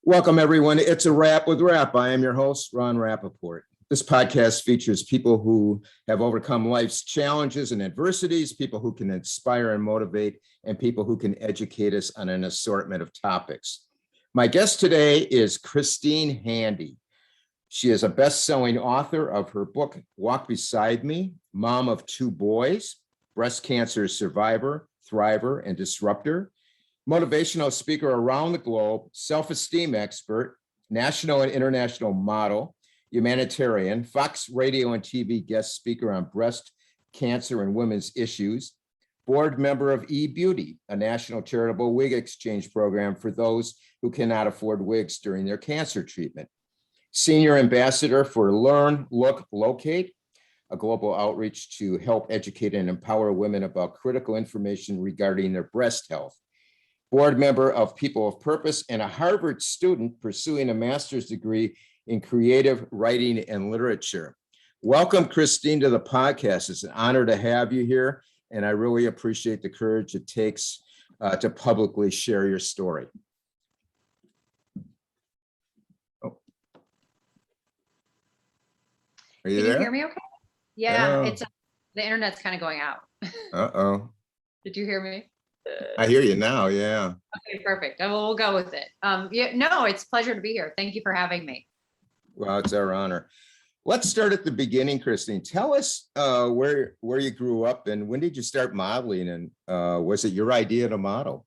Welcome, everyone. It's a Wrap with Rap. I am your host, Ron Rappaport. This podcast features people who have overcome life's challenges and adversities, people who can inspire and motivate, and people who can educate us on an assortment of topics. My guest today is Christine Handy. She is a best-selling author of her book, Walk Beside Me, mom of two boys, breast cancer survivor, thriver, and disruptor, motivational speaker around the globe, self-esteem expert, national and international model, humanitarian, Fox radio and TV guest speaker on breast cancer and women's issues, board member of eBeauty, a national charitable wig exchange program for those who cannot afford wigs during their cancer treatment, senior ambassador for Learn, Look, Locate, a global outreach to help educate and empower women about critical information regarding their breast health, board member of People of Purpose, and a Harvard student pursuing a master's degree in creative writing and literature. Welcome, Christine, to the podcast. It's an honor to have you here, and I really appreciate the courage it takes to publicly share your story. Oh. Are you there? Can you hear me okay? Yeah, it's the internet's kind of going out. Uh-oh. Did you hear me? I hear you now, yeah. Okay, perfect. We'll go with it. Yeah, no, it's a pleasure to be here. Thank you for having me. Well, it's our honor. Let's start at the beginning, Christine. Tell us where you grew up and when did you start modeling, and was it your idea to model?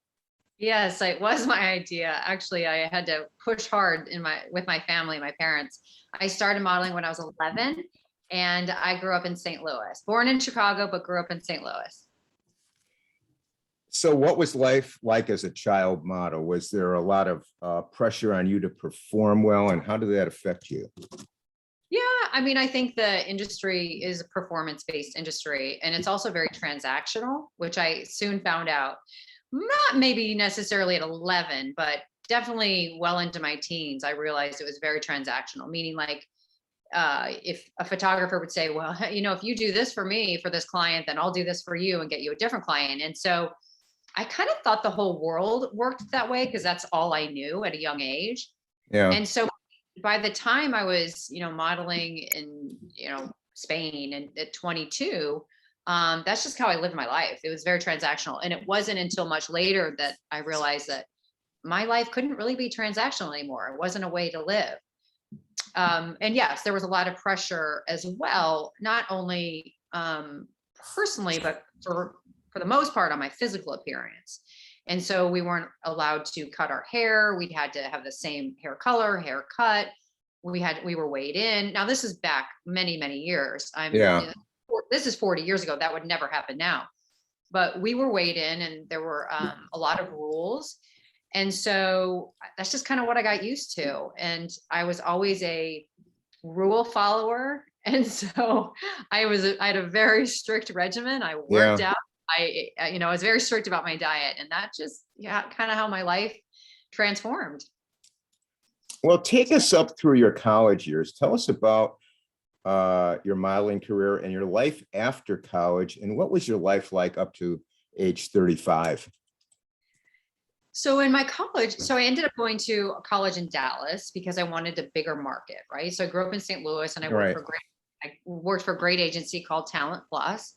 Yes, it was my idea. Actually, I had to push hard with my family, my parents. I started modeling when I was 11, and I grew up in St. Louis. Born in Chicago, but grew up in St. Louis. So what was life like as a child model? Was there a lot of pressure on you to perform well, and how did that affect you? Yeah, I mean, I think the industry is a performance-based industry, and it's also very transactional, which I soon found out. Not maybe necessarily at 11, but definitely well into my teens, I realized it was very transactional, meaning like if a photographer would say, well, if you do this for me, for this client, then I'll do this for you and get you a different client. And so I kind of thought the whole world worked that way because that's all I knew at a young age. Yeah. And so by the time I was, modeling in, Spain and at 22, that's just how I lived my life. It was very transactional. And it wasn't until much later that I realized that my life couldn't really be transactional anymore. It wasn't a way to live. And yes, there was a lot of pressure as well, not only personally, but for the most part on my physical appearance. And so we weren't allowed to cut our hair. We had to have the same hair color, haircut. We were weighed in. Now this is back many, many years. This is 40 years ago. That would never happen now. But we were weighed in, and there were a lot of rules. And so that's just kind of what I got used to. And I was always a rule follower. And so I had a very strict regimen. I worked out. I was very strict about my diet, and that just, kind of how my life transformed. Well, take us up through your college years. Tell us about your modeling career and your life after college, and what was your life like up to age 35? So in my college, I ended up going to a college in Dallas because I wanted a bigger market, right? So I grew up in St. Louis, and I worked for a great agency called Talent Plus.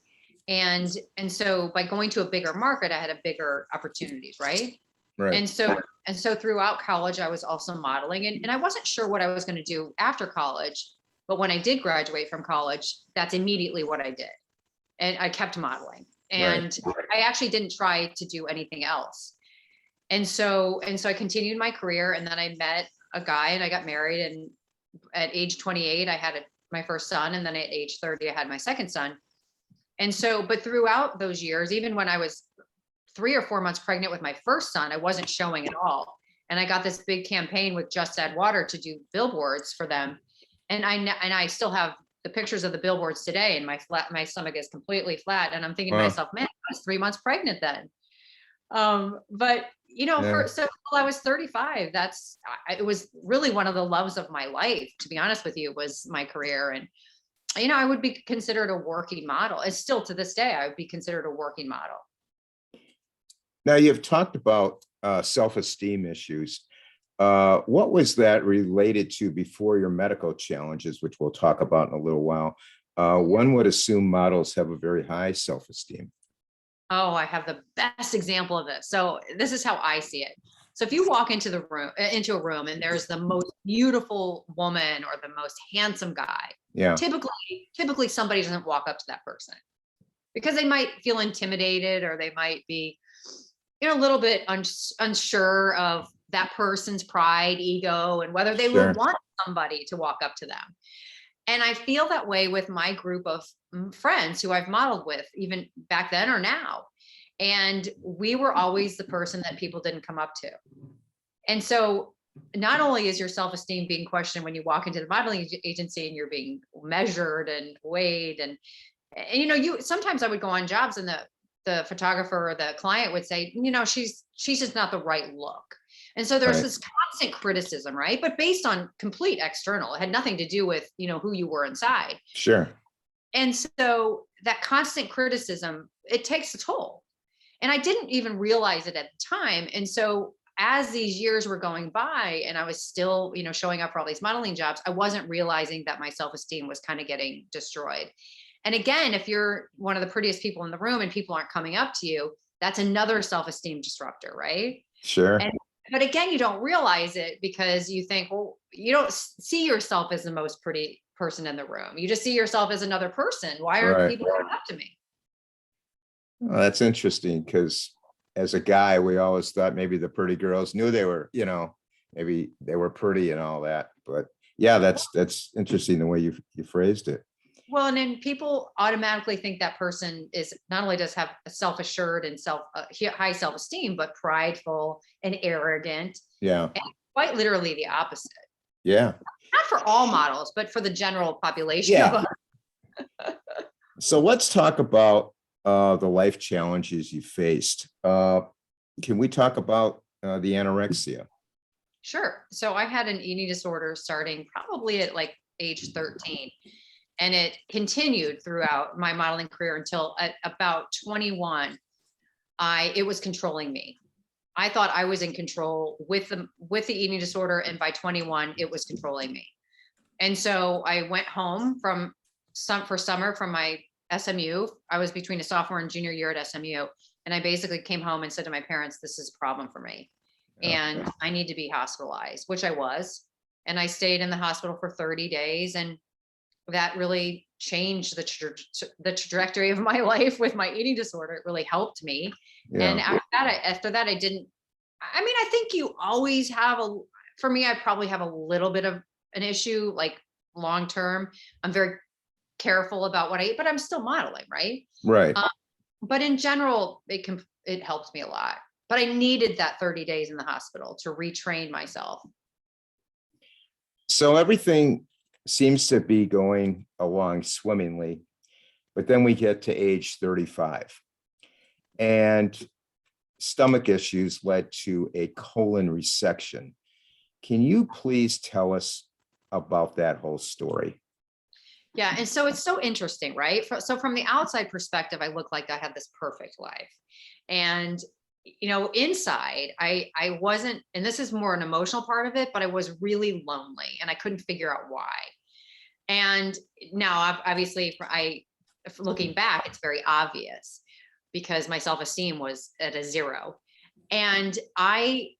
And so by going to a bigger market, I had a bigger opportunities, right? Right. And so throughout college, I was also modeling, and I wasn't sure what I was going to do after college. But when I did graduate from college, that's immediately what I did. And I kept modeling, and I actually didn't try to do anything else. And so I continued my career, and then I met a guy and I got married. And at age 28, I had my first son. And then at age 30, I had my second son. And so, but throughout those years, even when I was 3 or 4 months pregnant with my first son, I wasn't showing at all. And I got this big campaign with Just Add Water to do billboards for them. And I still have the pictures of the billboards today, and my stomach is completely flat. And I'm thinking to myself, man, I was 3 months pregnant then. But so until I was 35, it was really one of the loves of my life, to be honest with you, was my career. And I would be considered a working model. And still to this day, I would be considered a working model. Now, you've talked about self-esteem issues. What was that related to before your medical challenges, which we'll talk about in a little while? One would assume models have a very high self-esteem. Oh, I have the best example of this. So this is how I see it. So if you walk into a room and there's the most beautiful woman or the most handsome guy, Yeah, typically somebody doesn't walk up to that person because they might feel intimidated or they might be, a little bit unsure of that person's pride, ego, and whether they would sure. want somebody to walk up to them. And I feel that way with my group of friends who I've modeled with, even back then or now. And we were always the person that people didn't come up to. And so not only is your self-esteem being questioned when you walk into the modeling agency and you're being measured and weighed and you sometimes I would go on jobs and the photographer or the client would say, she's just not the right look. And so there's Right. this constant criticism, right? But based on complete external, it had nothing to do with, who you were inside. Sure. And so that constant criticism, it takes a toll. And I didn't even realize it at the time. And so as these years were going by and I was still, showing up for all these modeling jobs, I wasn't realizing that my self-esteem was kind of getting destroyed. And again, if you're one of the prettiest people in the room and people aren't coming up to you, that's another self-esteem disruptor, right? Sure. But again, you don't realize it because you think, well, you don't see yourself as the most pretty person in the room. You just see yourself as another person. Why aren't Right. people coming up to me? Well, that's interesting because as a guy, we always thought maybe the pretty girls knew they were, maybe they were pretty and all that. But yeah, that's interesting the way you phrased it. Well, and then people automatically think that person is not only does have a self-assured and high self-esteem, but prideful and arrogant, Yeah. and quite literally the opposite. Yeah. Not for all models, but for the general population. Yeah. So let's talk about the life challenges you faced. Can we talk about the anorexia? Sure. So I had an eating disorder starting probably at like age 13. And it continued throughout my modeling career until at about 21, it was controlling me. I thought I was in control with the eating disorder, and by 21, it was controlling me. And so I went home for summer from my SMU. I was between a sophomore and junior year at SMU, and I basically came home and said to my parents, "This is a problem for me, and I need to be hospitalized," which I was. And I stayed in the hospital for 30 days, and that really changed the trajectory of my life with my eating disorder. It really helped me. And Yeah. after that, I didn't, I mean, I think you always have for me, I probably have a little bit of an issue, like long term. I'm very careful about what I eat, but I'm still modeling, right? Right. Um, but in general, it helped me a lot. But I needed that 30 days in the hospital to retrain myself. So everything seems to be going along swimmingly, but then we get to age 35 and stomach issues led to a colon resection. Can you please tell us about that whole story? Yeah. And so it's so interesting, right? So from the outside perspective, I look like I had this perfect life. And, inside, I wasn't, and this is more an emotional part of it, but I was really lonely and I couldn't figure out why. And now, obviously, looking back, it's very obvious because my self-esteem was at a zero. And I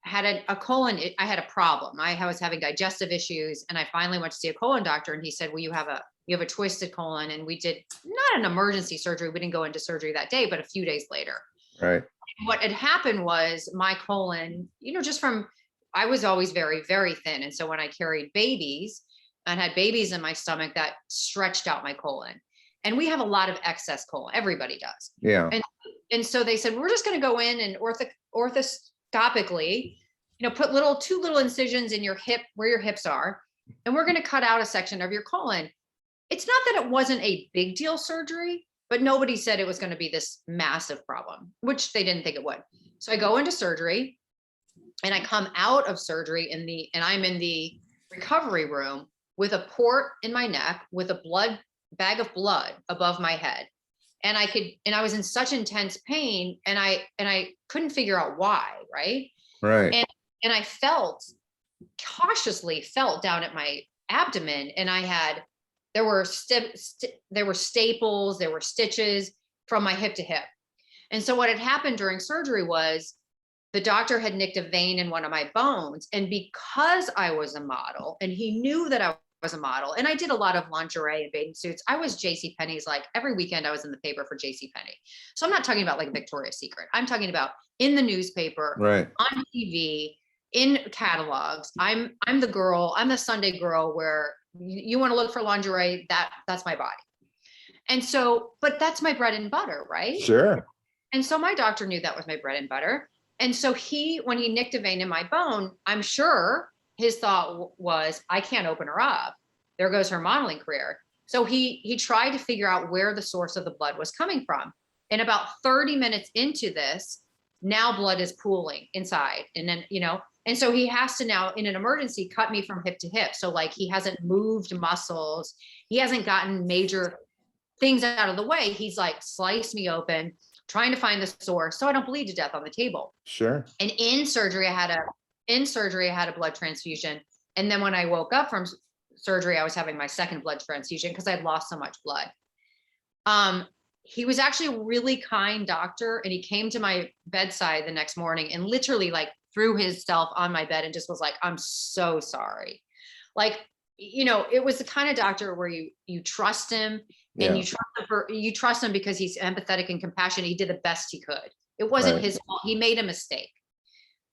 had a colon, I had a problem. I was having digestive issues, and I finally went to see a colon doctor, and he said, well, you have a twisted colon. And we did not an emergency surgery. We didn't go into surgery that day, but a few days later. Right. What had happened was my colon, I was always very, very thin. And so when I carried babies and had babies in my stomach, that stretched out my colon. And we have a lot of excess colon. Everybody does. Yeah. And so they said, we're just going to go in and orthoscopically, put two little incisions in your hip where your hips are. And we're going to cut out a section of your colon. It's not that it wasn't a big deal surgery, but nobody said it was going to be this massive problem, which they didn't think it would. So I go into surgery and I come out of surgery and I'm in the recovery room with a port in my neck with a bag of blood above my head. And I was in such intense pain and I couldn't figure out why. Right. Right. And I cautiously felt down at my abdomen, and there were staples, there were stitches from my hip to hip. And so what had happened during surgery was the doctor had nicked a vein in one of my bones. And because I was a model and he knew that I was a model, and I did a lot of lingerie and bathing suits. I was JCPenney's, like every weekend I was in the paper for JCPenney. So I'm not talking about like Victoria's Secret. I'm talking about in the newspaper, Right. on TV, in catalogs. I'm the girl, I'm the Sunday girl where you want to look for lingerie, that's my body. And so, but that's my bread and butter, right? Sure. And so my doctor knew that was my bread and butter. And so when he nicked a vein in my bone, I'm sure his thought was, I can't open her up. There goes her modeling career. So he tried to figure out where the source of the blood was coming from. And about 30 minutes into this, now blood is pooling inside. And then, and so he has to now, in an emergency, cut me from hip to hip. So like he hasn't moved muscles. He hasn't gotten major things out of the way. He's like sliced me open, trying to find the source so I don't bleed to death on the table. Sure. And in surgery, I had a blood transfusion. And then when I woke up from surgery, I was having my second blood transfusion because I'd lost so much blood. He was actually a really kind doctor, and he came to my bedside the next morning and literally like threw himself on my bed and just was like, I'm so sorry. Like, it was the kind of doctor where you trust him, and you trust him because he's empathetic and compassionate. He did the best he could. It wasn't his fault. He made a mistake,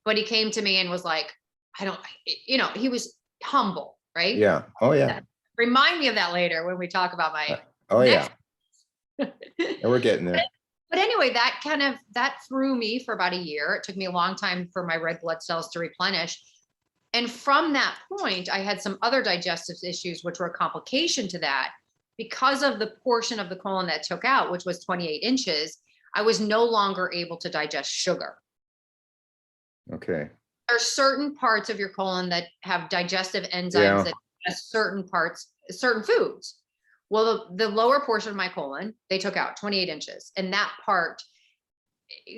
but he came to me and was like, he was humble, right? Yeah. Oh yeah. Remind me of that later when we talk about my. Oh yeah. And we're getting there. But anyway, that threw me for about a year. It took me a long time for my red blood cells to replenish. And from that point, I had some other digestive issues, which were a complication to that. Because of the portion of the colon that took out, which was 28 inches, I was no longer able to digest sugar. Okay. There are certain parts of your colon that have digestive enzymes that digest certain foods. Well, the lower portion of my colon, they took out 28 inches. And that part,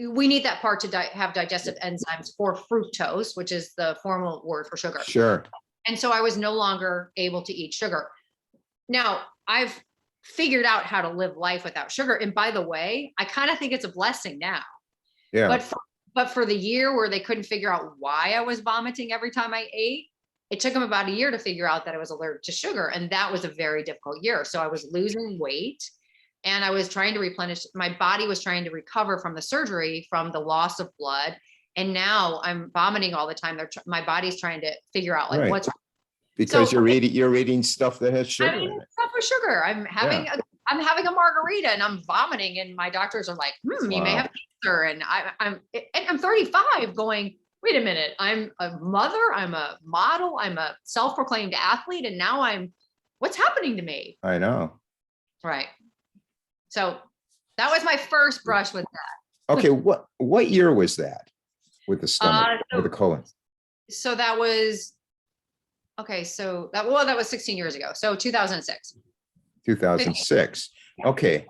we need that part to have digestive enzymes for fructose, which is the formal word for sugar. Sure. And so I was no longer able to eat sugar. Now, I've figured out how to live life without sugar. And by the way, I kind of think it's a blessing now. Yeah. But for the year where they couldn't figure out why I was vomiting every time I ate, it took them about a year to figure out that I was allergic to sugar. And that was a very difficult year. So I was losing weight, and I was trying to replenish. My body was trying to recover from the surgery, from the loss of blood. And now I'm vomiting all the time. My body's trying to figure out like what's because you're eating stuff that has sugar in it. Stuff with sugar. I'm having a margarita and I'm vomiting, and my doctors are like, you may have cancer. And I'm 35 going, wait a minute, I'm a mother, I'm a model, I'm a self-proclaimed athlete, and now what's happening to me? I know. Right. So that was my first brush with that. Okay, what year was that with the stomach, with the colon? So that was that was 16 years ago. So 2006. 2006. Okay.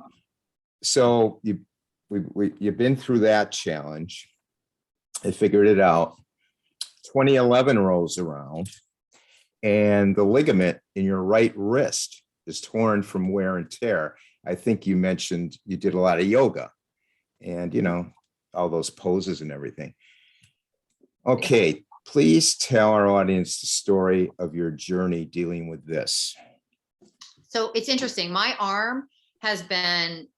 So you've been through that challenge. I figured it out. 2011 rolls around, and the ligament in your right wrist is torn from wear and tear. I think you mentioned you did a lot of yoga and, all those poses and everything. Okay. Please tell our audience the story of your journey dealing with this. So it's interesting. My arm has been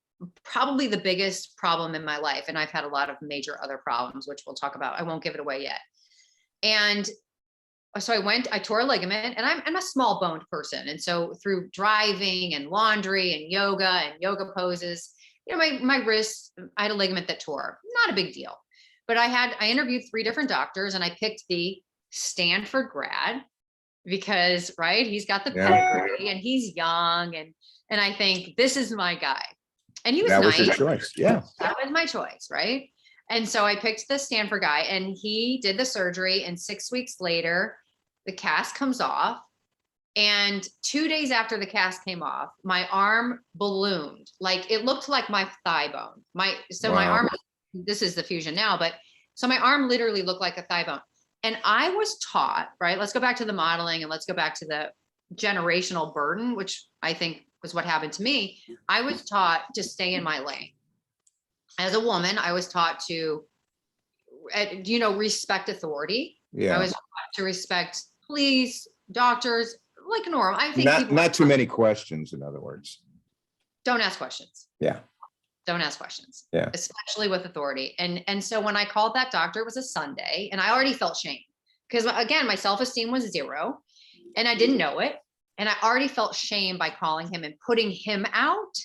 probably the biggest problem in my life. And I've had a lot of major other problems, which we'll talk about. I won't give it away yet. And so I tore a ligament, and I'm a small boned person. And so through driving and laundry and yoga poses, my wrist, I had a ligament that tore. Not a big deal. But I interviewed 3 different doctors, and I picked the Stanford grad because, right, he's got the pedigree and he's young. And I think this is my guy. And he was nice. That was your choice. Yeah. That was my choice. Right. And so I picked the Stanford guy, and he did the surgery. And 6 weeks later, the cast comes off. And 2 days after the cast came off, my arm ballooned. Like it looked like my thigh bone. My arm, this is the fusion now, but so my arm literally looked like a thigh bone. And I was taught, right? Let's go back to the modeling and let's go back to the generational burden, which I think was what happened to me. I was taught to stay in my lane. As a woman, I was taught to, respect authority. Yeah. I was taught to respect police, doctors, like normal. I think Not too many questions, in other words. don't ask questions. Yeah. Don't ask questions. Yeah. Especially with authority. And so when I called that doctor, it was a Sunday, and I already felt shame because, again, my self-esteem was 0 and I didn't know it. And I already felt shame by calling him and putting him out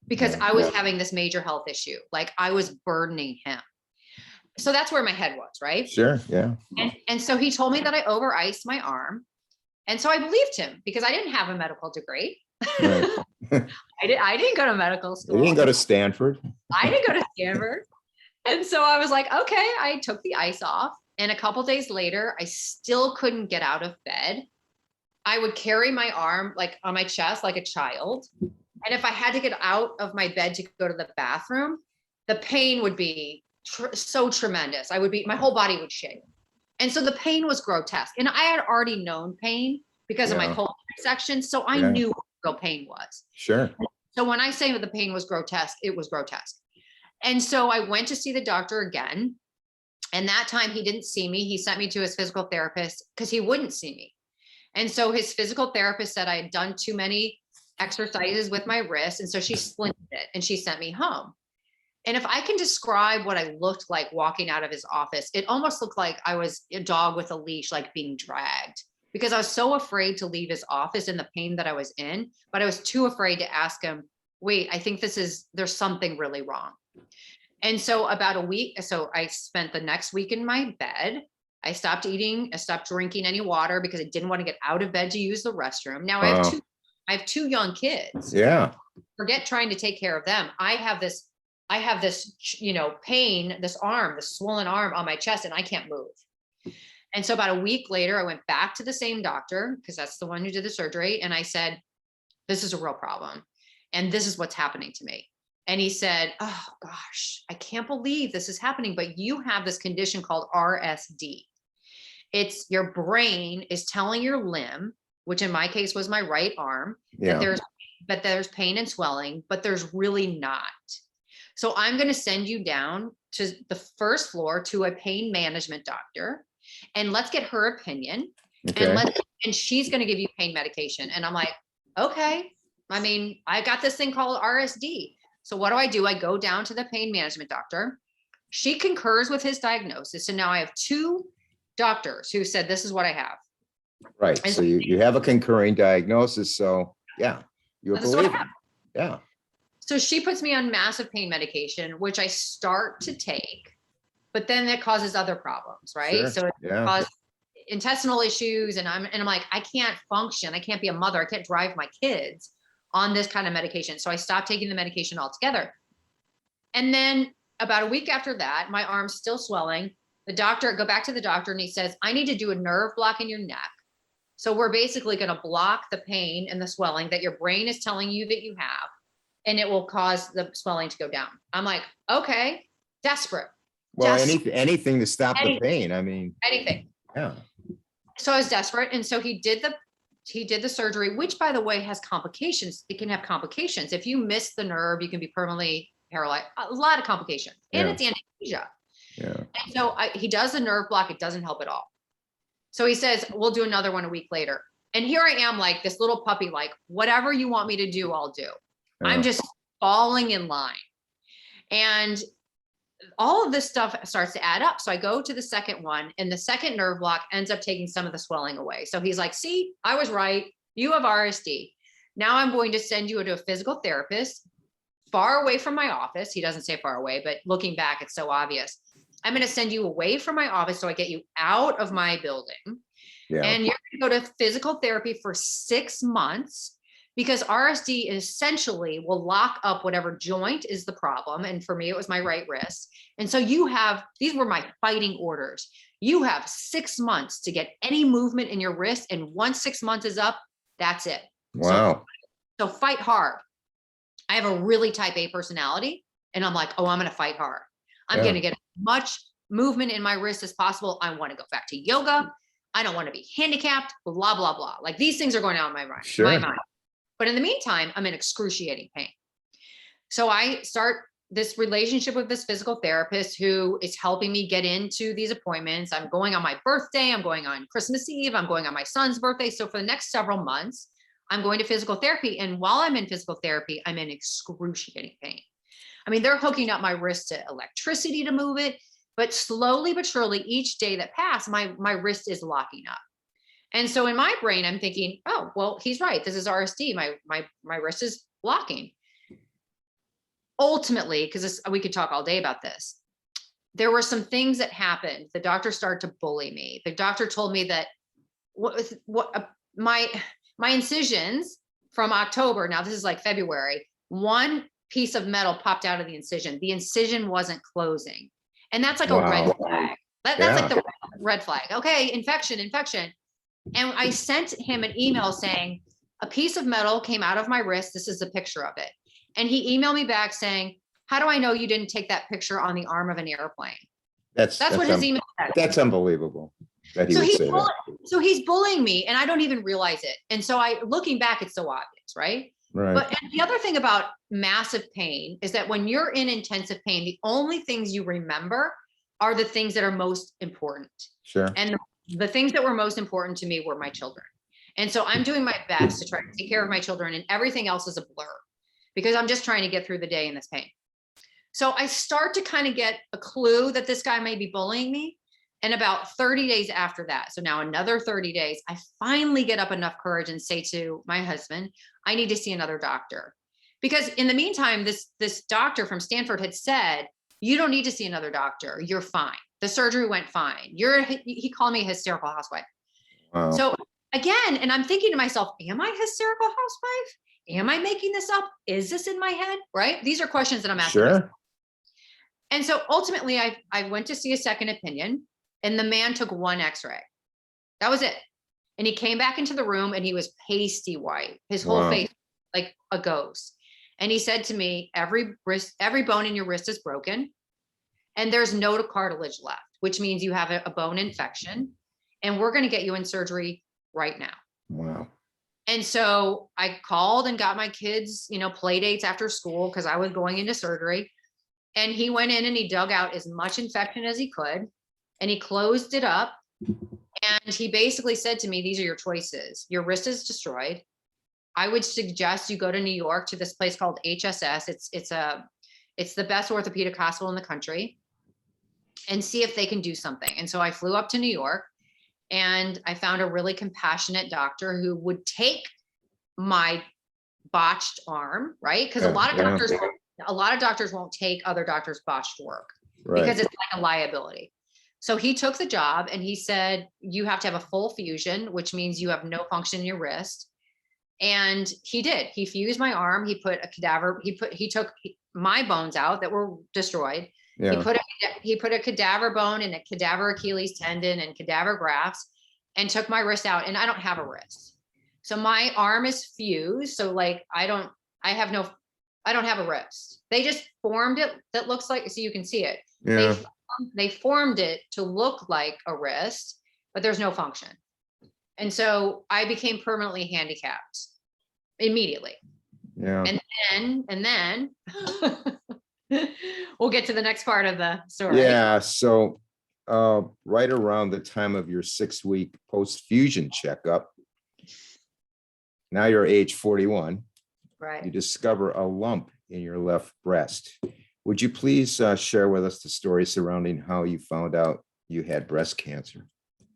because I was having this major health issue. Like I was burdening him. So that's where my head was, right? Sure. Yeah. And so he told me that I over iced my arm. And so I believed him because I didn't have a medical degree. Right. I didn't go to medical school. You didn't go to Stanford. I didn't go to Stanford. And so I was like, okay, I took the ice off. And a couple days later, I still couldn't get out of bed. I would carry my arm like on my chest like a child. And if I had to get out of my bed to go to the bathroom, the pain would be so tremendous. My whole body would shake. And so the pain was grotesque. And I had already known pain because of my pulmonary section. So I knew what real pain was. Sure. So when I say that the pain was grotesque, it was grotesque. And so I went to see the doctor again. And that time he didn't see me. He sent me to his physical therapist because he wouldn't see me. And so his physical therapist said I had done too many exercises with my wrist. And so she splinted it and she sent me home. And if I can describe what I looked like walking out of his office, it almost looked like I was a dog with a leash, like being dragged, because I was so afraid to leave his office and the pain that I was in, but I was too afraid to ask him, wait, I think there's something really wrong. And so about a week, so I spent the next week in my bed. I stopped eating, I stopped drinking any water because I didn't want to get out of bed to use the restroom. Now I have two young kids. Yeah. Forget trying to take care of them. I have this, pain, this swollen arm on my chest, and I can't move. And so about a week later, I went back to the same doctor because that's the one who did the surgery. And I said, this is a real problem. And this is what's happening to me. And he said, oh gosh, I can't believe this is happening, but you have this condition called RSD. It's your brain is telling your limb, which in my case was my right arm, that there's pain and swelling, but there's really not. So I'm going to send you down to the first floor to a pain management doctor, and let's get her opinion. Okay. And she's going to give you pain medication. And I'm like, okay. I mean, I got this thing called RSD. So what do? I go down to the pain management doctor. She concurs with his diagnosis. And now I have 2 doctors who said, this is what I have. Right. And so you have a concurring diagnosis. So yeah, you believe it. Yeah. So she puts me on massive pain medication, which I start to take, but then that causes other problems, right? Sure. So it causes intestinal issues, and I'm like, I can't function. I can't be a mother. I can't drive my kids on this kind of medication. So I stopped taking the medication altogether. And then about a week after that, my arm's still swelling. Go back to the doctor, and he says, I need to do a nerve block in your neck. So we're basically going to block the pain and the swelling that your brain is telling you that you have, and it will cause the swelling to go down. I'm like, okay, desperate. Well, anything to stop the pain. I mean, anything. Yeah. So I was desperate. And so he did the surgery, which, by the way, has complications. It can have complications. If you miss the nerve, you can be permanently paralyzed. A lot of complications. And it's anesthesia. Yeah. And so he does the nerve block. It doesn't help at all. So he says, we'll do another one a week later. And here I am, like this little puppy, like, whatever you want me to do, I'll do. I'm just falling in line. And all of this stuff starts to add up. So I go to the second one, and the second nerve block ends up taking some of the swelling away. So he's like, see, I was right. You have RSD. Now I'm going to send you to a physical therapist far away from my office. He doesn't say far away, but looking back, it's so obvious. I'm going to send you away from my office so I get you out of my building. Yeah. And you're going to go to physical therapy for 6 months, because RSD essentially will lock up whatever joint is the problem. And for me, it was my right wrist. And so these were my fighting orders. You have 6 months to get any movement in your wrist. And once 6 months is up, that's it. Wow. So fight hard. I have a really type A personality, and I'm like, oh, I'm going to fight hard. I'm going to get as much movement in my wrist as possible. I want to go back to yoga. I don't want to be handicapped, blah, blah, blah. Like these things are going on in my mind, Sure. But in the meantime, I'm in excruciating pain. So I start this relationship with this physical therapist who is helping me get into these appointments. I'm going on my birthday. I'm going on Christmas Eve. I'm going on my son's birthday. So for the next several months, I'm going to physical therapy. And while I'm in physical therapy, I'm in excruciating pain. I mean, they're hooking up my wrist to electricity to move it, but slowly but surely each day that passed, my wrist is locking up. And so in my brain, I'm thinking, oh, well, he's right. This is RSD. My wrist is locking. Ultimately, because we could talk all day about this, there were some things that happened. The doctor started to bully me. The doctor told me that my incisions from October, now this is like February, one piece of metal popped out of the incision. The incision wasn't closing. And that's like a red flag. That's like the red flag. Okay, infection. And I sent him an email saying, a piece of metal came out of my wrist. This is a picture of it. And he emailed me back saying, how do I know you didn't take that picture on the arm of an airplane? That's what his email said. That's unbelievable that he would say that. So he's bullying me and I don't even realize it. And so looking back, it's so obvious, right? Right. But the other thing about massive pain is that when you're in intensive pain, the only things you remember are the things that are most important. Sure. And the things that were most important to me were my children. And so I'm doing my best to try to take care of my children, and everything else is a blur because I'm just trying to get through the day in this pain. So I start to kind of get a clue that this guy may be bullying me. And about 30 days after that, so now another 30 days, I finally get up enough courage and say to my husband, I need to see another doctor. Because in the meantime, this doctor from Stanford had said, you don't need to see another doctor. You're fine. The surgery went fine. He called me a hysterical housewife. Wow. So again, and I'm thinking to myself, am I a hysterical housewife? Am I making this up? Is this in my head? Right? These are questions that I'm asking. Sure. And so ultimately I went to see a second opinion, and the man took one x-ray. That was it. And he came back into the room and he was pasty white. His whole face like a ghost. And he said to me, every bone in your wrist is broken and there's no cartilage left, which means you have a bone infection, and we're going to get you in surgery right now. Wow. And so I called and got my kids, play dates after school because I was going into surgery. And he went in and he dug out as much infection as he could, and he closed it up. And he basically said to me, these are your choices. Your wrist is destroyed. I would suggest you go to New York to this place called HSS. It's the best orthopedic hospital in the country, and see if they can do something. And so I flew up to New York, and I found a really compassionate doctor who would take my botched arm, right? Because a lot of doctors won't take other doctors' botched work, right? Because it's like a liability. So he took the job and he said, you have to have a full fusion, which means you have no function in your wrist. And he did. He fused my arm. He put a cadaver. He took my bones out that were destroyed. Yeah. He put a cadaver bone and a cadaver Achilles tendon and cadaver grafts, and took my wrist out. And I don't have a wrist. So my arm is fused. So like, I don't have a wrist. They just formed it. That looks like, so you can see it. Yeah. They formed it to look like a wrist, but there's no function. And so I became permanently handicapped immediately. Yeah. And then we'll get to the next part of the story. Yeah. So right around the time of your 6-week post-fusion checkup, now you're age 41. Right. You discover a lump in your left breast. Would you please share with us the story surrounding how you found out you had breast cancer?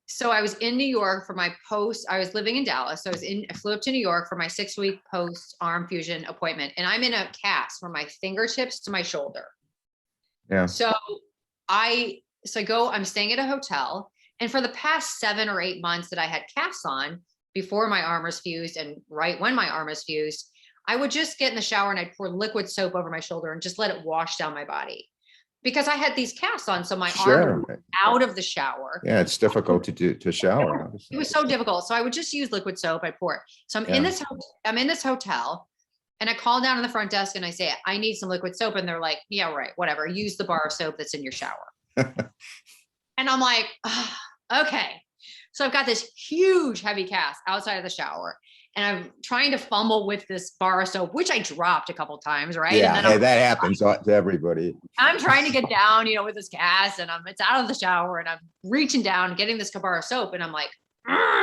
So I was in New York for my I was living in Dallas. So I flew up to New York for my 6-week post arm fusion appointment. And I'm in a cast from my fingertips to my shoulder. Yeah. So I'm staying at a hotel. And for the past 7 or 8 months that I had casts on before my arm was fused and right when my arm was fused, I would just get in the shower and I'd pour liquid soap over my shoulder and just let it wash down my body, because I had these casts on. So my arm was out of the shower. Yeah, it's difficult to shower. It was so difficult. So I would just use liquid soap. I pour it. So I'm in this hotel, and I call down to the front desk and I say, I need some liquid soap. And they're like, yeah, right, whatever. Use the bar of soap that's in your shower. I'm like, "Ah, okay. So I've got this huge heavy cast outside of the shower, and I'm trying to fumble with this bar of soap, which I dropped a couple times, right? And Yeah, then hey, that happens to everybody. I'm trying to get down, with this cast, and it's out of the shower, and I'm reaching down, getting this bar of soap, and I'm like,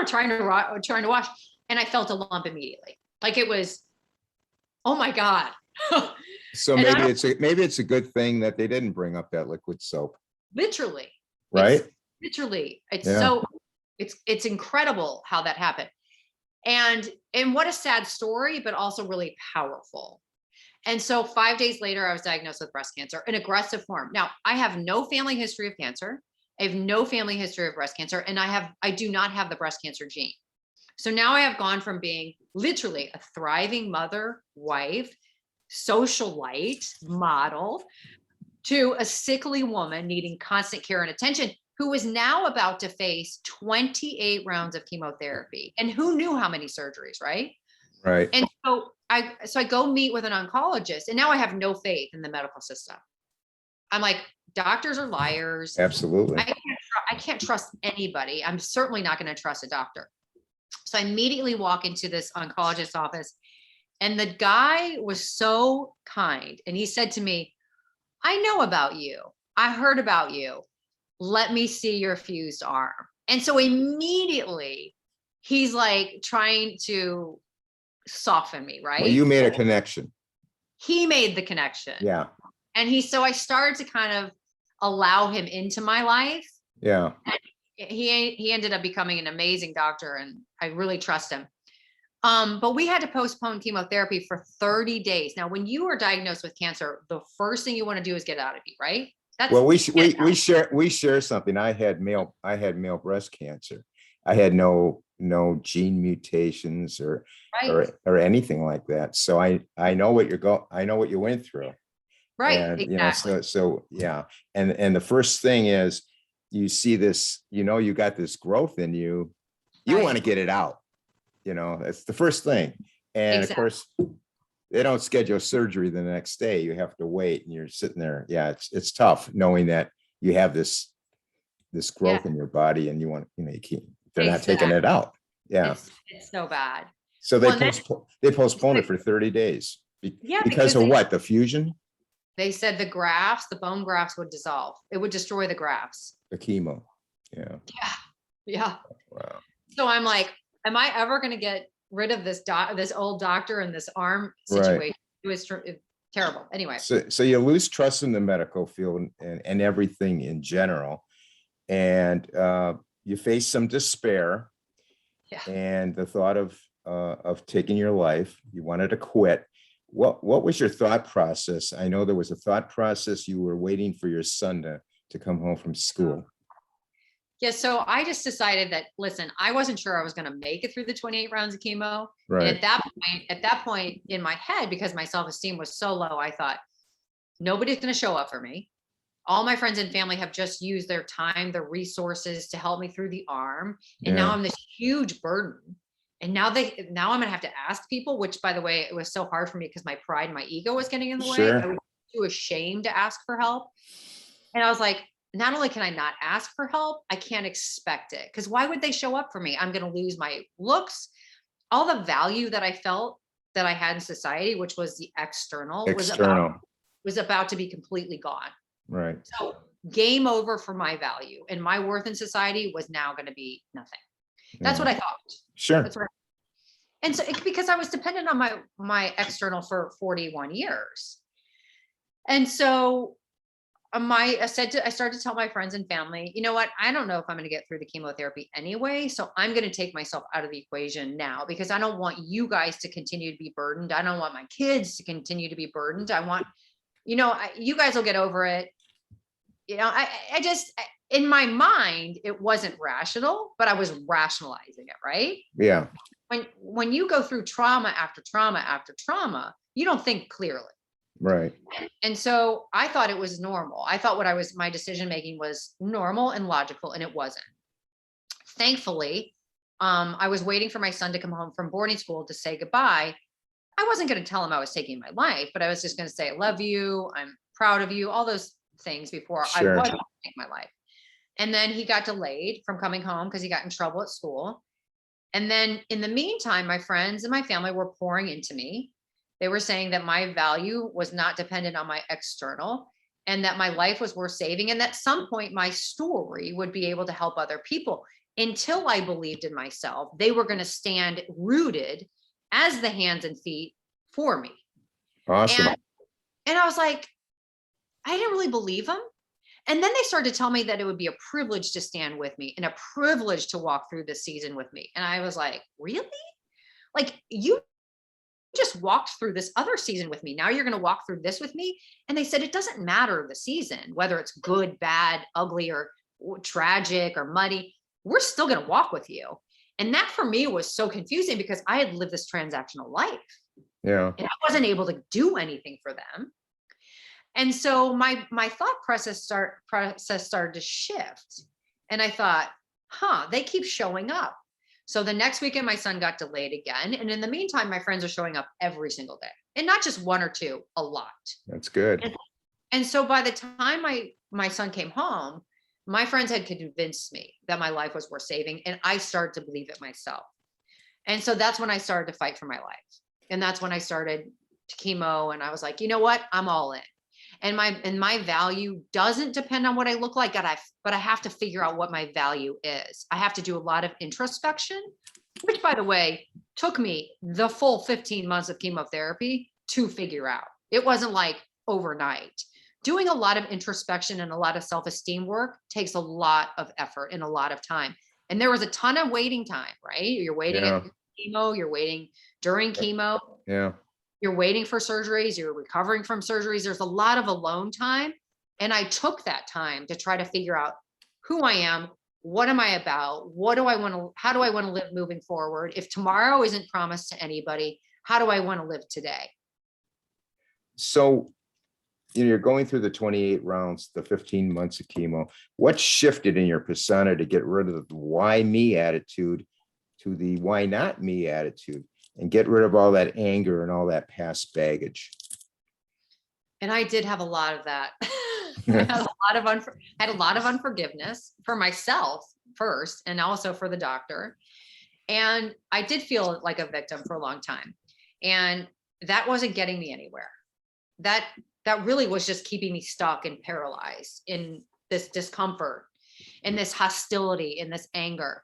trying to wash, and I felt a lump immediately. Like it was, oh my God. So And maybe it's a good thing that they didn't bring up that liquid soap, literally, right? it's Yeah. so, it's incredible how that happened. And what a sad story, but also really powerful. And so 5 days later, I was diagnosed with breast cancer, an aggressive form. Now, I have no family history of cancer. I have no family history of breast cancer, and I do not have the breast cancer gene. So now I have gone from being literally a thriving mother, wife, socialite, model, to a sickly woman needing constant care and attention, who is now about to face 28 rounds of chemotherapy. And who knew how many surgeries, right? Right. And so I go meet with an oncologist, and now I have no faith in the medical system. I'm like, doctors are liars. Absolutely. I can't trust anybody. I'm certainly not going to trust a doctor. So I immediately walk into this oncologist's office, and the guy was so kind. And he said to me, I know about you. I heard about you. Let me see your fused arm. And so immediately he's like trying to soften me, right? Well, you made a connection. He made the connection. Yeah. And so I started to kind of allow him into my life. Yeah. And he ended up becoming an amazing doctor, and I really trust him. But we had to postpone chemotherapy for 30 days. Now, when you are diagnosed with cancer, the first thing you want to do is get out of you, right? Well, we share something. I had male breast cancer. I had no gene mutations or anything like that. So I know what you went through. Right. And exactly. so yeah. And the first thing is you see this, you got this growth in you. You Right. want to get it out. That's the first thing. And Exactly. of course, they don't schedule surgery the next day. You have to wait, and you're sitting there. Yeah, it's tough knowing that you have this growth in your body, and you want, they're not taking it out. Yeah. It's so bad. So they postponed it for 30 days. Yeah, because of what? The fusion? They said the bone grafts would dissolve. It would destroy the grafts. The chemo. Yeah. Yeah. Yeah. Wow. So I'm like, am I ever going to get rid of this old doctor and this arm situation? Right. It was terrible. Anyway. So you lose trust in the medical field and everything in general. And you face some despair. Yeah. And the thought of taking your life. You wanted to quit. What was your thought process? I know there was a thought process. You were waiting for your son to come home from school. Yeah. So I just decided that, listen, I wasn't sure I was going to make it through the 28 rounds of chemo. Right. And at that point in my head, because my self-esteem was so low, I thought, nobody's going to show up for me. All my friends and family have just used their time, their resources to help me through the arm. And now I'm this huge burden. And now I'm going to have to ask people, which, by the way, it was so hard for me because my pride and my ego was getting in the way. I was too ashamed to ask for help. And I was like, not only can I not ask for help, I can't expect it. Because why would they show up for me? I'm going to lose my looks. All the value that I felt that I had in society, which was the external. Was about to be completely gone. Right. So game over for my value, and my worth in society was now going to be nothing. That's what I thought. Sure. That's and so because I was dependent on my external for 41 years. And so I started to tell my friends and family, you know what? I don't know if I'm going to get through the chemotherapy anyway. So I'm going to take myself out of the equation now, because I don't want you guys to continue to be burdened. I don't want my kids to continue to be burdened. I want, you guys will get over it. I just, in my mind, it wasn't rational, but I was rationalizing it, right? Yeah. When you go through trauma after trauma after trauma, you don't think clearly. Right. And so I thought it was normal. I thought my decision making was normal and logical, and it wasn't. Thankfully, I was waiting for my son to come home from boarding school to say goodbye. I wasn't going to tell him I was taking my life, but I was just going to say, I love you. I'm proud of you. All those things before I was going to take my life. And then he got delayed from coming home because he got in trouble at school. And then in the meantime, my friends and my family were pouring into me. They were saying that my value was not dependent on my external, and that my life was worth saving. And at some point, my story would be able to help other people. Until I believed in myself, they were going to stand rooted as the hands and feet for me. Awesome. And I was like, I didn't really believe them. And then they started to tell me that it would be a privilege to stand with me and a privilege to walk through this season with me. And I was like, really? Like, you just walked through this other season with me. Now you're going to walk through this with me. And they said, it doesn't matter the season, whether it's good, bad, ugly, or tragic or muddy, we're still going to walk with you. And that for me was so confusing because I had lived this transactional life. Yeah. And I wasn't able to do anything for them. And so my thought process started to shift. And I thought, they keep showing up. So the next weekend, my son got delayed again. And in the meantime, my friends are showing up every single day. And not just one or two, a lot. That's good. And so by the time my son came home, my friends had convinced me that my life was worth saving. And I started to believe it myself. And so that's when I started to fight for my life. And that's when I started chemo. And I was like, you know what? I'm all in. And my value doesn't depend on what I look like, but I have to figure out what my value is. I have to do a lot of introspection, which, by the way, took me the full 15 months of chemotherapy to figure out. It wasn't like overnight. Doing a lot of introspection and a lot of self-esteem work takes a lot of effort and a lot of time. And there was a ton of waiting time, right? You're waiting at chemo, you're waiting during chemo. Yeah. You're waiting for surgeries, you're recovering from surgeries. There's a lot of alone time. And I took that time to try to figure out who I am, what am I about, how do I want to live moving forward? If tomorrow isn't promised to anybody, how do I want to live today? So, you're going through the 28 rounds, the 15 months of chemo. What shifted in your persona to get rid of the why me attitude to the why not me attitude? And get rid of all that anger and all that past baggage. And I did have a lot of that. I had a lot of unforgiveness for myself first, and also for the doctor. And I did feel like a victim for a long time. And that wasn't getting me anywhere. That really was just keeping me stuck and paralyzed in this discomfort, in this hostility, in this anger.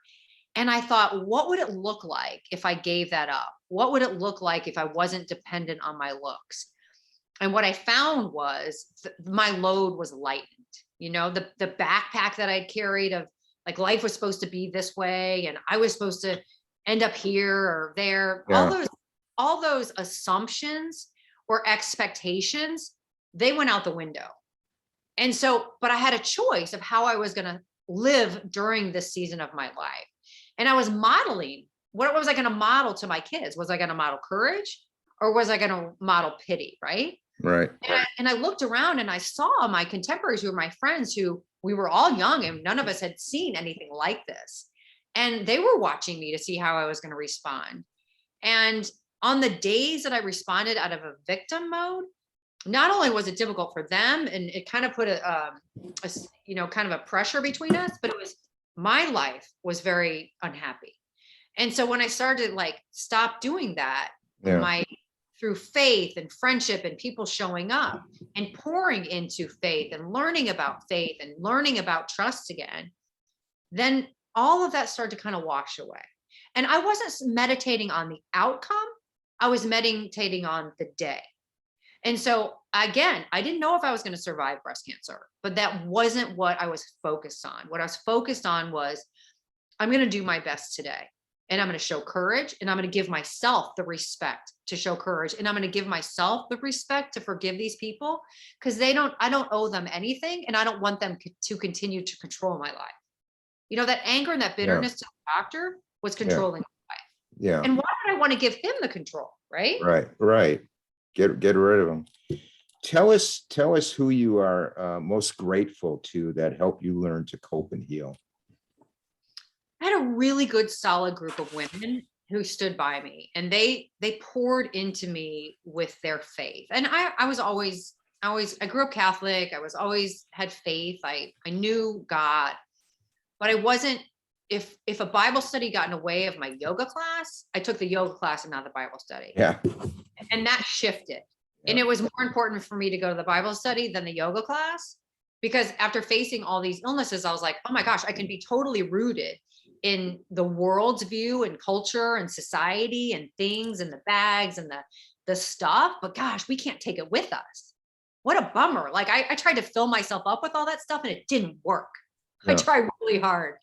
And I thought, what would it look like if I gave that up? What would it look like if I wasn't dependent on my looks? And what I found was my load was lightened. You know, the backpack that I'd carried of like life was supposed to be this way, and I was supposed to end up here or there. Yeah. All those assumptions or expectations, they went out the window. And so, but I had a choice of how I was going to live during this season of my life. And I was modeling. What was I going to model to my kids? Was I going to model courage, or was I going to model pity? Right. Right. And I looked around and I saw my contemporaries, who were my friends, who we were all young and none of us had seen anything like this. And they were watching me to see how I was going to respond. And on the days that I responded out of a victim mode, not only was it difficult for them, and it kind of put a kind of a pressure between us, but it was, my life was very unhappy. And so when I started like stop doing that, through faith and friendship and people showing up and pouring into faith and learning about faith and learning about trust again, then all of that started to kind of wash away. And I wasn't meditating on the outcome. I was meditating on the day. And so again, I didn't know if I was going to survive breast cancer, but that wasn't what I was focused on. What I was focused on was, I'm going to do my best today. And I'm going to show courage, and I'm going to give myself the respect to show courage. And I'm going to give myself the respect to forgive these people, because I don't owe them anything. And I don't want them to continue to control my life. You know, that anger and that bitterness to the doctor was controlling my life. Yeah. And why would I want to give him the control? Right. Right. Get rid of them. Tell us who you are most grateful to that helped you learn to cope and heal. I had a really good, solid group of women who stood by me, and they poured into me with their faith. And I grew up Catholic. I was always had faith. I knew God, but I wasn't, if a Bible study got in the way of my yoga class, I took the yoga class and not the Bible study. Yeah. And that shifted. And it was more important for me to go to the Bible study than the yoga class, because after facing all these illnesses, I was like, oh my gosh, I can be totally rooted in the world's view and culture and society and things and the bags and the stuff. But gosh, we can't take it with us. What a bummer. Like I tried to fill myself up with all that stuff and it didn't work. I tried really hard.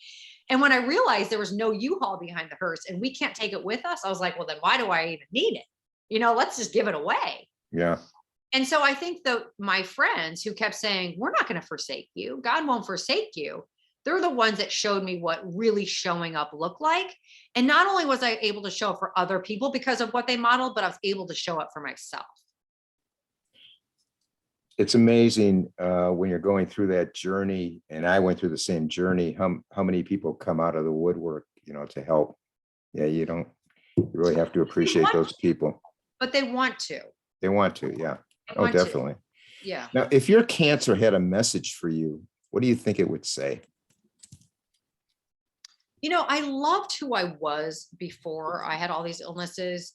And when I realized there was no U-Haul behind the hearse and we can't take it with us, I was like, well, then why do I even need it? Let's just give it away. Yeah. And so I think that my friends who kept saying, we're not going to forsake you, God won't forsake you, they're the ones that showed me what really showing up looked like. And not only was I able to show up for other people because of what they modeled, but I was able to show up for myself. It's amazing when you're going through that journey, and I went through the same journey, how many people come out of the woodwork, to help. Yeah, you really have to appreciate those people. But they want to. They want to, yeah. Oh, want definitely. to. Yeah. Now, if your cancer had a message for you, what do you think it would say? I loved who I was before I had all these illnesses,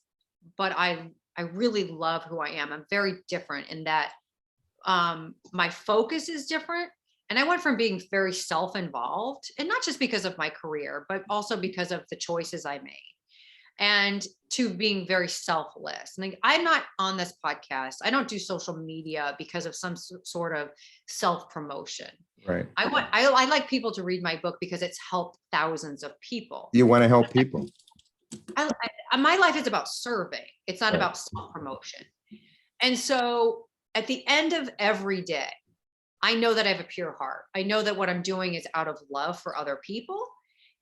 but I really love who I am. I'm very different in that my focus is different. And I went from being very self-involved, and not just because of my career, but also because of the choices I made, and to being very selfless. And I'm not on this podcast. I don't do social media because of some sort of self-promotion. Right. I like people to read my book because it's helped thousands of people. You want to help people. My life is about serving. It's not about self-promotion. And so at the end of every day, I know that I have a pure heart. I know that what I'm doing is out of love for other people.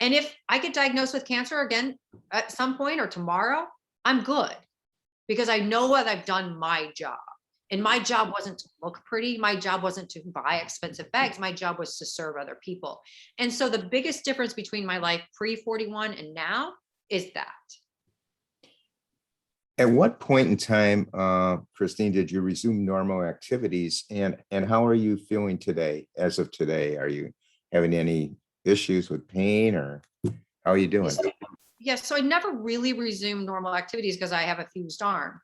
And if I get diagnosed with cancer again at some point or tomorrow, I'm good, because I know that I've done my job. And my job wasn't to look pretty. My job wasn't to buy expensive bags. My job was to serve other people. And so the biggest difference between my life pre-41 and now is that. At what point in time, Christine, did you resume normal activities, and how are you feeling today? As of today, are you having any issues with pain, or how are you doing? Yes. So I never really resumed normal activities because I have a fused arm,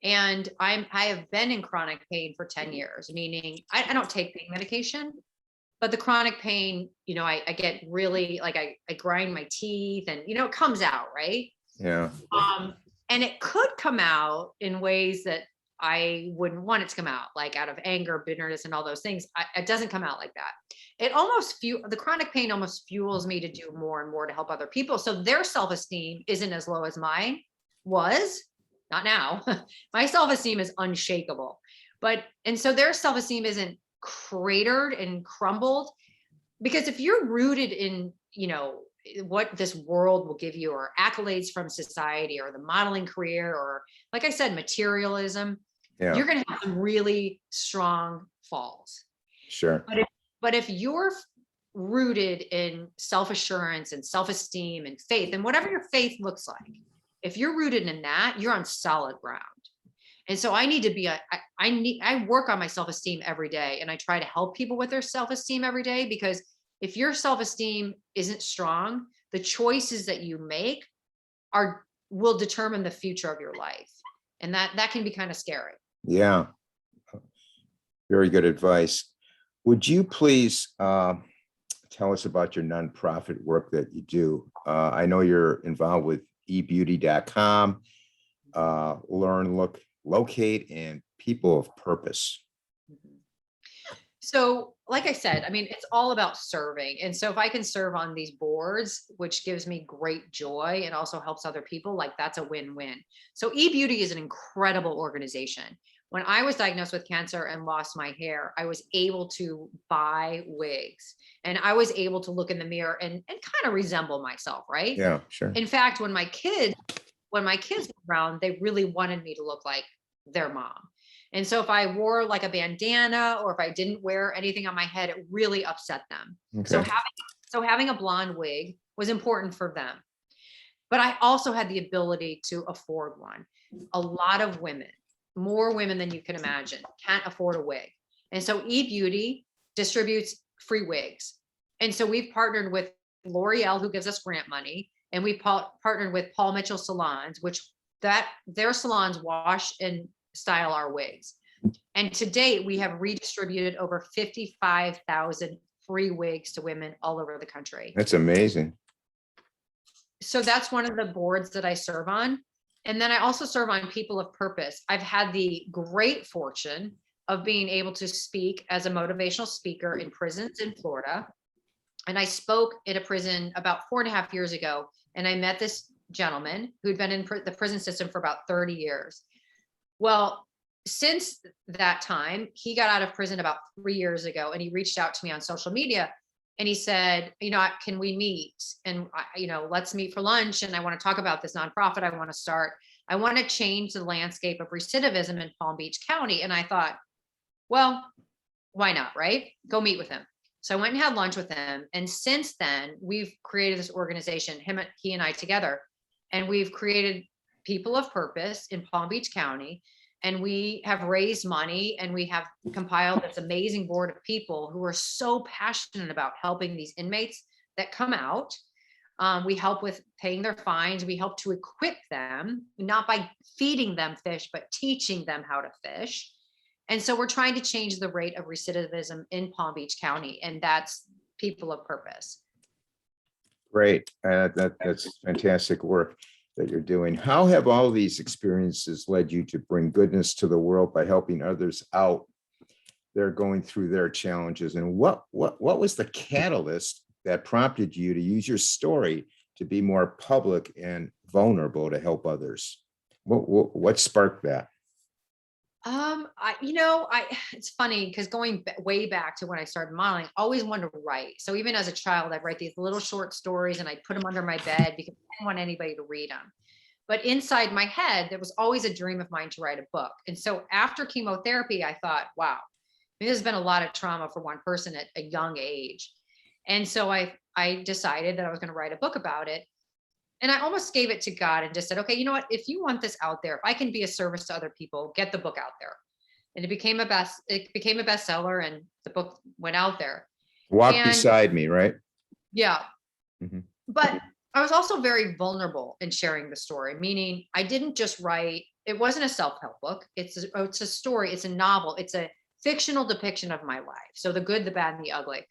and I have been in chronic pain for 10 years, meaning I don't take pain medication, but the chronic pain, I get really like, I grind my teeth and, it comes out. Right. Yeah. And it could come out in ways that I wouldn't want it to come out, like out of anger, bitterness, and all those things. It doesn't come out like that. It almost the chronic pain almost fuels me to do more and more to help other people. So their self-esteem isn't as low as mine was, not now. My self-esteem is unshakable, and so their self-esteem isn't cratered and crumbled, because if you're rooted in, what this world will give you, or accolades from society, or the modeling career, or like I said, materialism, you're going to have some really strong falls. Sure. But if you're rooted in self-assurance and self-esteem and faith, and whatever your faith looks like, if you're rooted in that, you're on solid ground. And so I need to be, I work on my self-esteem every day, and I try to help people with their self-esteem every day, because if your self-esteem isn't strong, the choices that you make will determine the future of your life. And that can be kind of scary. Yeah. Very good advice. Would you please tell us about your nonprofit work that you do? I know you're involved with ebeauty.com, Learn, Look, Locate, and People of Purpose. So, like I said, it's all about serving. And so if I can serve on these boards, which gives me great joy and also helps other people, like that's a win-win. So eBeauty is an incredible organization. When I was diagnosed with cancer and lost my hair, I was able to buy wigs, and I was able to look in the mirror and kind of resemble myself. Right. Yeah, sure. In fact, when my kids were around, they really wanted me to look like their mom. And so if I wore like a bandana, or if I didn't wear anything on my head, it really upset them. Okay. So having a blonde wig was important for them. But I also had the ability to afford one. A lot of women, more women than you can imagine, can't afford a wig. And so eBeauty distributes free wigs. And so we've partnered with L'Oreal, who gives us grant money, and we partnered with Paul Mitchell Salons, which their salons wash and style our wigs. And to date, we have redistributed over 55,000 free wigs to women all over the country. That's amazing. So that's one of the boards that I serve on. And then I also serve on People of Purpose. I've had the great fortune of being able to speak as a motivational speaker in prisons in Florida. And I spoke at a prison about 4.5 years ago. And I met this gentleman who'd been in the prison system for about 30 years. Well, since that time, he got out of prison about 3 years ago, and he reached out to me on social media. And he said, can we meet? And, let's meet for lunch. And I want to talk about this nonprofit I want to start. I want to change the landscape of recidivism in Palm Beach County. And I thought, well, why not, right? Go meet with him. So I went and had lunch with him. And since then, we've created this organization, he and I together, and we've created People of Purpose in Palm Beach County. And we have raised money, and we have compiled this amazing board of people who are so passionate about helping these inmates that come out. We help with paying their fines. We help to equip them, not by feeding them fish, but teaching them how to fish. And so we're trying to change the rate of recidivism in Palm Beach County, and that's People of Purpose. Great. That's fantastic work that you're doing. How have all these experiences led you to bring goodness to the world by helping others out? They're going through their challenges. And what was the catalyst that prompted you to use your story to be more public and vulnerable to help others? What sparked that? It's funny because going way back to when I started modeling, I always wanted to write. So even as a child, I'd write these little short stories and I'd put them under my bed because I didn't want anybody to read them. But inside my head, there was always a dream of mine to write a book. And so after chemotherapy, I thought, wow, there's been a lot of trauma for one person at a young age. And so I decided that I was going to write a book about it. And I almost gave it to God and just said, okay, you know what, if you want this out there, if I can be a service to other people, get the book out there. And it became a bestseller, and the book went out there. Walk beside me, right? Yeah. Mm-hmm. But I was also very vulnerable in sharing the story, meaning I didn't just write, it wasn't a self-help book. It's a story, it's a novel, it's a fictional depiction of my life. So the good, the bad, and the ugly.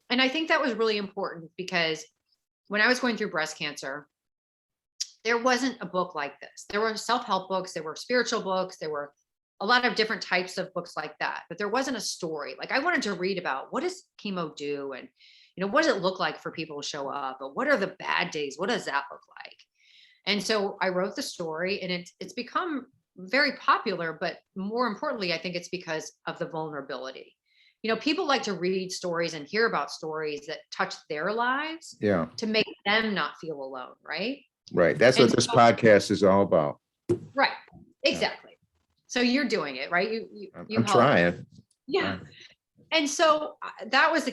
And I think that was really important because when I was going through breast cancer, there wasn't a book like this. There were self-help books, there were spiritual books, there were a lot of different types of books like that, but there wasn't a story. Like I wanted to read about what does chemo do? And, what does it look like for people to show up? But what are the bad days? What does that look like? And so I wrote the story, and it's become very popular, but more importantly, I think it's because of the vulnerability. People like to read stories and hear about stories that touch their lives to make them not feel alone, right? Right. That's what this podcast is all about. Right. Exactly. So you're doing it, right? I'm trying. Yeah. And so that was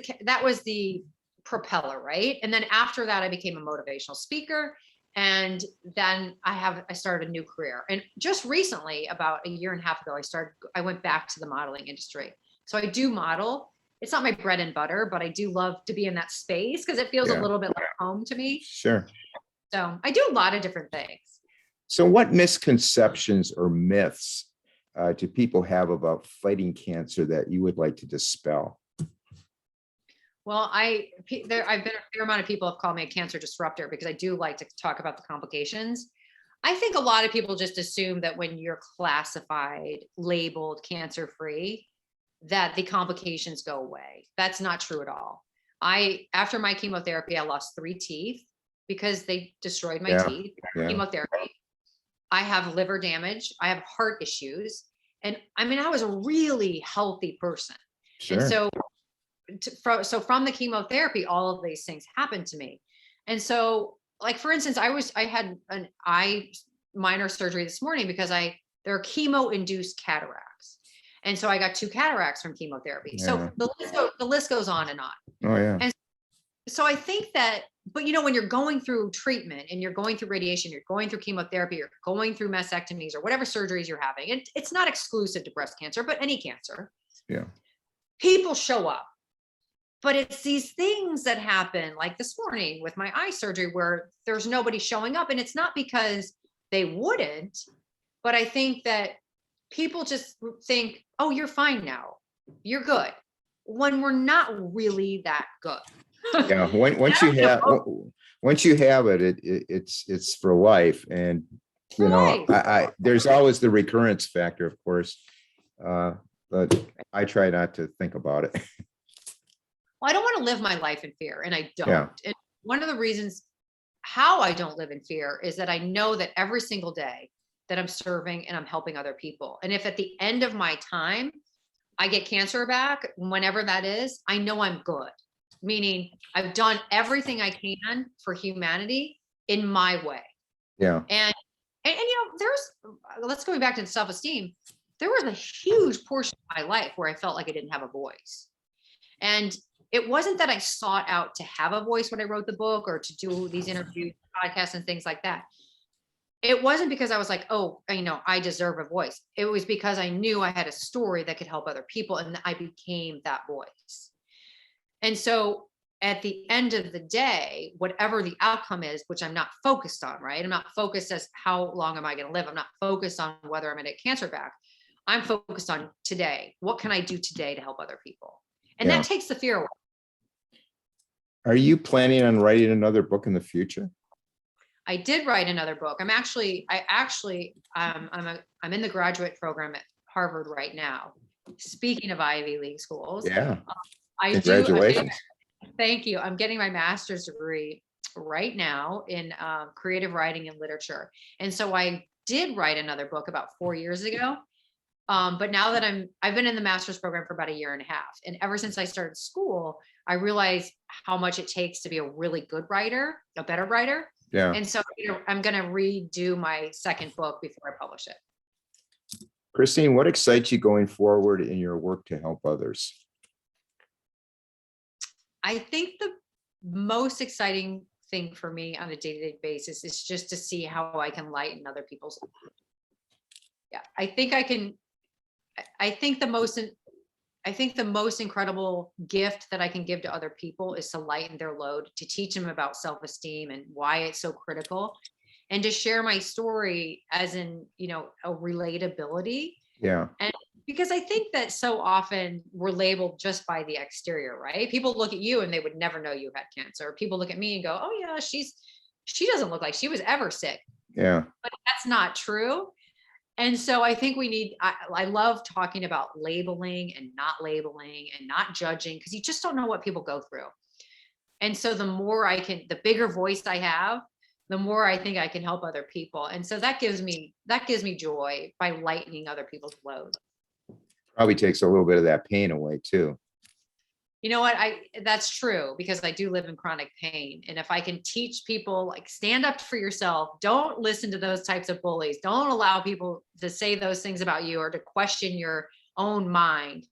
the propeller, right? And then after that, I became a motivational speaker. And then I started a new career. And just recently, about 1.5 years ago, I went back to the modeling industry. So I do model. It's not my bread and butter, but I do love to be in that space because it feels a little bit like home to me. Sure. So I do a lot of different things. So what misconceptions or myths do people have about fighting cancer that you would like to dispel? Well, I've been a fair amount of people have called me a cancer disruptor because I do like to talk about the complications. I think a lot of people just assume that when you're classified, labeled cancer-free, that the complications go away. That's not true at all. After my chemotherapy, I lost 3 teeth because they destroyed my teeth. Chemotherapy. I have liver damage. I have heart issues. And I was a really healthy person. Sure. And so from the chemotherapy, all of these things happened to me. And so, like, for instance, I had an eye minor surgery this morning because there are chemo-induced cataracts. And so I got 2 cataracts from chemotherapy. Yeah. So the list goes on and on. Oh, yeah. And so I think that, but when you're going through treatment and you're going through radiation, you're going through chemotherapy, you're going through mastectomies or whatever surgeries you're having, it's not exclusive to breast cancer, but any cancer. Yeah. People show up. But it's these things that happen, like this morning with my eye surgery, where there's nobody showing up. And it's not because they wouldn't, but I think that people just think, oh, you're fine now. You're good. When we're not really that good. Yeah, once you have it, it's for life. And you know, Right. I there's always the recurrence factor, of course, but I try not to think about it. Well, I don't want to live my life in fear, and I don't. Yeah, And one of the reasons how I don't live in fear is that I know that every single day that I'm serving and I'm helping other people. And if at the end of my time I get cancer back, whenever that is, I know I'm good. Meaning I've done everything I can for humanity in my way. yeah, And you know, let's go back to self-esteem. There was a huge portion of my life where I felt like I didn't have a voice. And it wasn't that I sought out to have a voice when I wrote the book or to do these interviews, podcasts, and things like that. It wasn't because I was like, oh, you know, I deserve a voice. It was because I knew I had a story that could help other people, and I became that voice. And so at the end of the day, whatever the outcome is, which I'm not focused on, right? I'm not focused as how long am I going to live? I'm not focused on whether I'm going to get cancer back. I'm focused on today. What can I do today to help other people? And yeah. that takes the fear away. Are you planning on writing another book in the future? I did write another book. I'm in the graduate program at Harvard right now. Speaking of Ivy League schools, Yeah, I do. congratulations. Thank you. I'm getting my master's degree right now in creative writing and literature. And so I did write another book about 4 years ago. But now that I've been in the master's program for about a year and a half. And ever since I started school, I realized how much it takes to be a really good writer, a better writer. Yeah. And so I'm going to redo my second book before I publish it. Christine, what excites you going forward in your work to help others? I think the most exciting thing for me on a day-to-day basis is just to see how I can lighten other people's. Yeah, I think the most incredible gift that I can give to other people is to lighten their load, to teach them about self-esteem and why it's so critical, and to share my story as in, you know, a relatability. Yeah. And because I think that so often we're labeled just by the exterior, right? People look at you and they would never know you had cancer. People look at me and go, oh yeah, she doesn't look like she was ever sick. Yeah. But that's not true. And so I think I love talking about labeling and not judging, because you just don't know what people go through. And so the bigger voice I have, the more I think I can help other people. And so that gives me joy by lightening other people's load. Probably takes a little bit of that pain away too. You know what? That's true, because I do live in chronic pain. And if I can teach people, like, stand up for yourself, don't listen to those types of bullies, don't allow people to say those things about you or to question your own mind,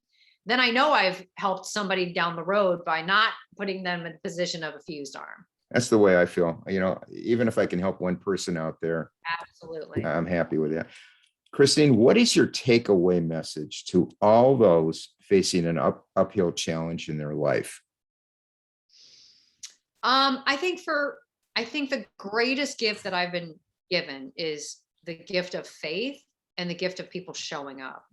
then I know I've helped somebody down the road by not putting them in a position of a fused arm. That's the way I feel. You know, even if I can help one person out there, Absolutely. I'm happy with that. Christine, what is your takeaway message to all those facing an uphill challenge in their life? I think the greatest gift that I've been given is the gift of faith and the gift of people showing up.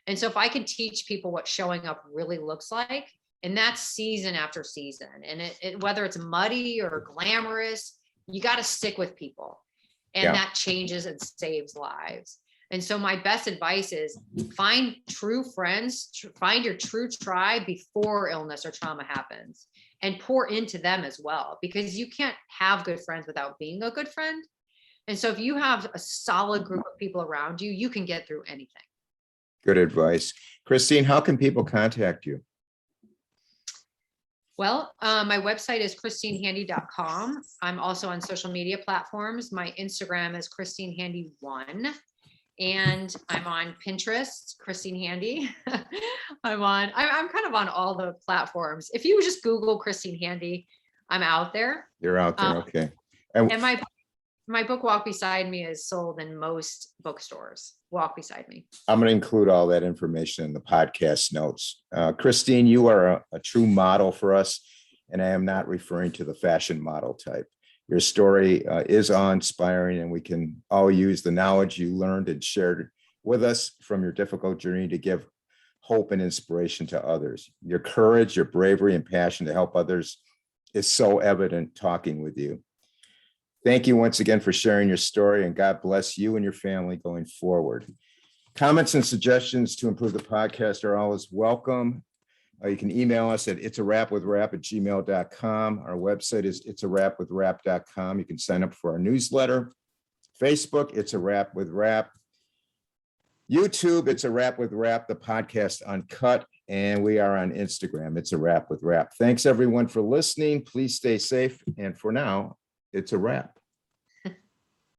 And so if I can teach people what showing up really looks like, and that's season after season, and whether it's muddy or glamorous, you got to stick with people, and that changes and saves lives. And so my best advice is find true friends, find your true tribe before illness or trauma happens, and pour into them as well, because you can't have good friends without being a good friend. And so if you have a solid group of people around you, you can get through anything. Good advice. Christine, how can people contact you? Well, my website is christinehandy.com. I'm also on social media platforms. My Instagram is christinehandy1. And I'm on Pinterest, Christine Handy. I'm kind of on all the platforms. If you just Google Christine Handy, I'm out there. You're out there. Okay. And my My book Walk Beside Me is sold in most bookstores. Walk Beside Me. I'm going to include all that information in the podcast notes. Christine, you are a true model for us, and I am not referring to the fashion model type. Your story is awe-inspiring, and we can all use the knowledge you learned and shared with us from your difficult journey to give hope and inspiration to others. Your courage, your bravery, and passion to help others is so evident talking with you. Thank you once again for sharing your story, and God bless you and your family going forward. Comments and suggestions to improve the podcast are always welcome. You can email us at itsarapwithrap@gmail.com. Our website is itsarapwithrap.com. You can sign up for our newsletter. Facebook, It's a Rap with Rap. YouTube, It's a Rap with Rap, the podcast uncut. And we are on Instagram, It's a Rap with Rap. Thanks everyone for listening. Please stay safe. And for now, it's a wrap.